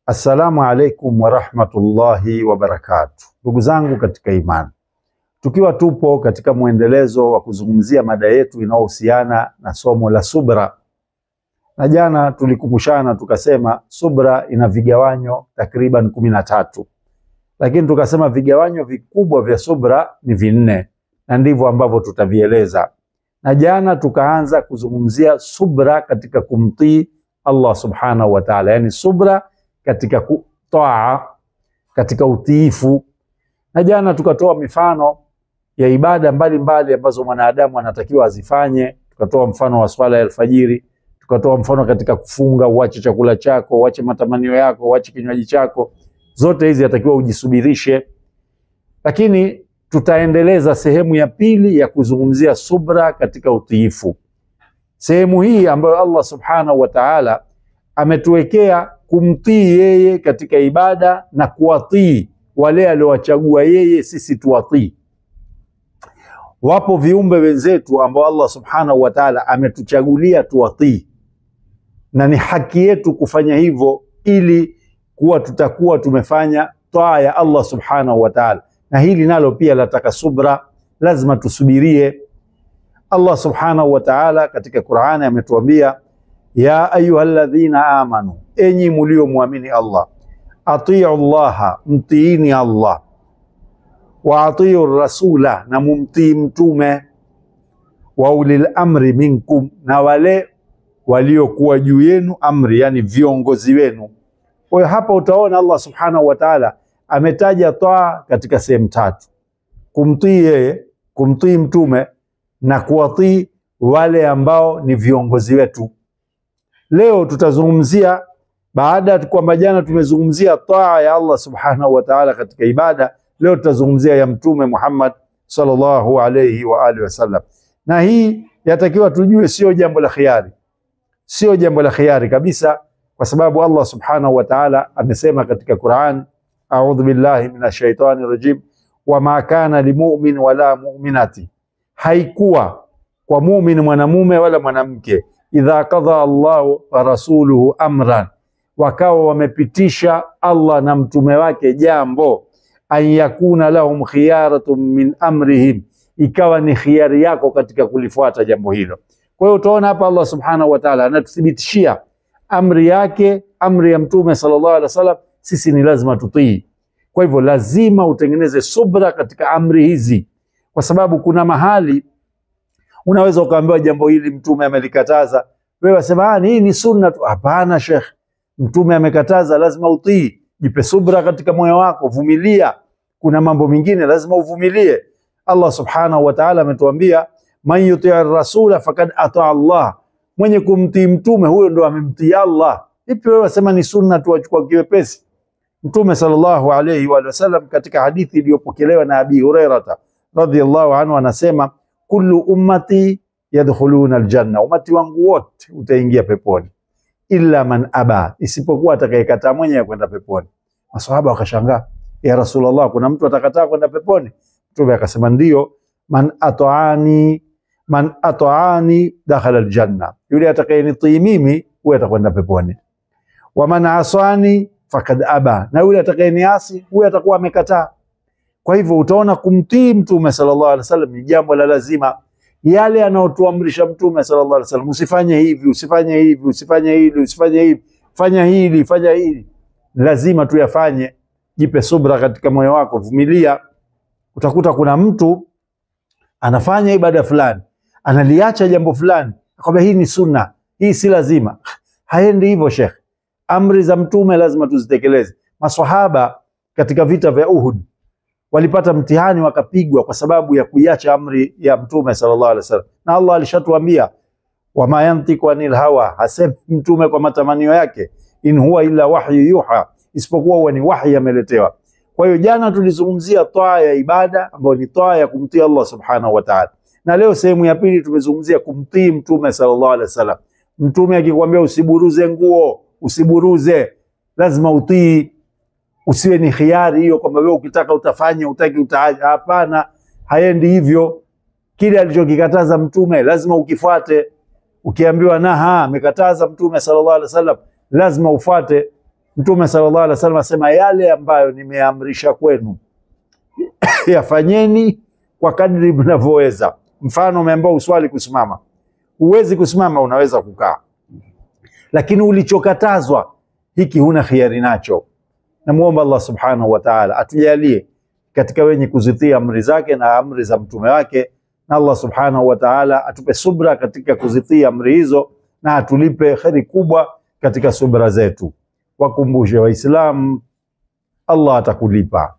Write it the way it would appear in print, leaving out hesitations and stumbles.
Assalamu alaikum wa rahmatullahi wa barakatuh. Ndugu zangu katika imani, tukiwa tupo katika mwendelezo wa kuzungumzia mada yetu inayohusiana na somo la subra, na jana tulikumbushana tukasema subra ina vigawanyo takriban 13, lakini tukasema vigawanyo vikubwa vya subra ni 4, na ndivyo ambavyo tutavieleza. Na jana tukaanza kuzungumzia subra katika kumtii Allah subhanahu wa ta'ala, yani subra katika kutaa, katika utiifu. Na jana tukatoa mifano ya ibada mbalimbali ambazo mwanadamu anatakiwa azifanye. Tukatoa mfano wa swala ya alfajiri, tukatoa mfano katika kufunga, uache chakula chako, uache matamanio yako, uache kinywaji chako. Zote hizi yatakiwa ujisubirishe. Lakini tutaendeleza sehemu ya pili ya kuzungumzia subra katika utiifu. Sehemu hii ambayo Allah subhanahu wa ta'ala ametuwekea kumtii yeye katika ibada na kuwatii wale aliowachagua yeye sisi tuwatii. Wapo viumbe wenzetu ambao Allah subhanahu wa ta'ala ametuchagulia tuwatii, na ni haki yetu kufanya hivyo ili kuwa tutakuwa tumefanya taa ya Allah subhanahu wa ta'ala. Na hili nalo pia lataka subra, lazima tusubirie. Allah subhanahu wa ta'ala katika Qur'ani ametuambia, ya ayyuhalladhina amanu, enyi mulio muamini Allah, atii'u Allaha, mtiini Allah, wa atii'u rasula, na mumtii mtume, wa ulil amri minkum, na wale waliokuwa juu yenu, amri yani viongozi wenu. Kwa hiyo hapa utaona Allah subhanahu wa ta'ala ametaja taa katika sehemu 3: kumtii yeye, kumtii mtume na kuwatii wale ambao ni viongozi wetu. Leo tutazungumzia, baada ya kwamba jana tumezungumzia taa ya Allah subhanahu wa ta'ala katika ibada, leo tutazungumzia ya mtume Muhammad sallallahu alayhi wa alihi wasallam. Na hii yatakiwa tujue sio jambo la khiari, sio jambo la khiari kabisa, kwa sababu Allah subhanahu wa ta'ala amesema katika Qur'an, a'udhu billahi minash shaitani rajim, wa ma kana limu'min wala mu'minati, haikuwa kwa muumini mwanamume wala mwanamke, idha qadha Allahu wa rasuluhu amran, wakawa wamepitisha Allah na mtume wake jambo, an yakuna lahum khiyaratun min amrihim, ikawa ni khiari yako katika kulifuata jambo hilo. Kwa hiyo utaona hapa Allah subhanahu wa ta'ala anatuthibitishia amri yake, amri ya mtume sallallahu alaihi wasallam, sisi ni lazima tutii. Kwa hivyo lazima utengeneze subra katika amri hizi, kwa sababu kuna mahali unaweza ukaambiwa jambo hili mtume amelikataza, wewe wasema hii ni sunna tu. Hapana Sheikh, mtume amekataza, lazima utii. Jipe subra katika moyo wako, vumilia. Kuna mambo mengine lazima uvumilie. Allah subhanahu wa ta'ala ametuambia, man yuti'ir rasula faqad ata Allah, mwenye kumtii mtume huyo ndo amemtii Allah. Ipi wewe wasema ni sunna tu, achukua kiwepesi? Mtume sallallahu alayhi wa sallam katika hadithi iliyopokelewa na Abi Hurairah radhiyallahu anhu anasema, kullu ummati yadkhuluna aljanna, umati wangu wote utaingia peponi, illa man aba, isipokuwa atakayekataa mwenyewe kwenda peponi. Maswahaba wakashangaa, ya Rasulullah, kuna mtu atakataa kwenda peponi? Mtume akasema ndio, man ata'ani dakhala aljanna, yule atakayenitii mimi huyo atakwenda peponi. Wa man asani fakad aba, na yule atakayeniasi huyo atakuwa amekataa. Kwa hivyo utaona kumtii mtume sallallahu alaihi wasallam ni jambo la lazima. Yale anayotuamrisha mtume sallallahu alaihi wasallam, usifanye hivi, usifanye hivi, usifanye hili, usifanye hivi, fanya hili, fanya hili, lazima tuyafanye. Jipe subra katika moyo wako, vumilia. Utakuta kuna mtu anafanya ibada fulani, analiacha jambo fulani, akwambia hii ni sunna, hii si lazima. Haendi hivyo Sheikh. Amri za mtume lazima tuzitekeleze. Maswahaba katika vita vya Uhud walipata mtihani, wakapigwa kwa sababu ya kuiacha amri ya mtume sallallahu alaihi wasallam. Na Allah alishatuambia, wama yantiqu anil hawa, hasemi mtume kwa matamanio yake, in huwa illa wahyu yuha, isipokuwa huwa ni wahi ameletewa. Kwa hiyo jana tulizungumzia taa ya ibada ambayo ni taa ya kumtii Allah subhanahu wa ta'ala, na leo sehemu ya pili tumezungumzia kumtii mtume sallallahu alaihi wasallam. Mtume akikwambia usiburuze nguo, usiburuze, lazima utii. Usiwe ni khiari hiyo kwamba wewe ukitaka utafanya, utaki utaacha. Hapana, haendi hivyo. Kile alichokikataza mtume lazima ukifuate. Ukiambiwa naha amekataza mtume sallallahu alaihi wasallam, lazima ufuate. Mtume sallallahu alaihi wasallam asema yale ambayo nimeamrisha kwenu yafanyeni kwa kadri mnavyoweza. Mfano, umeambiwa uswali kusimama, huwezi kusimama, unaweza kukaa, lakini ulichokatazwa hiki huna khiari nacho. Namuomba Allah subhanahu wa ta'ala atujalie katika wenye kuzitii amri zake na amri za mtume wake, na Allah subhanahu wa ta'ala atupe subra katika kuzitii amri hizo na atulipe kheri kubwa katika subra zetu. Wakumbushe Waislamu, Allah atakulipa.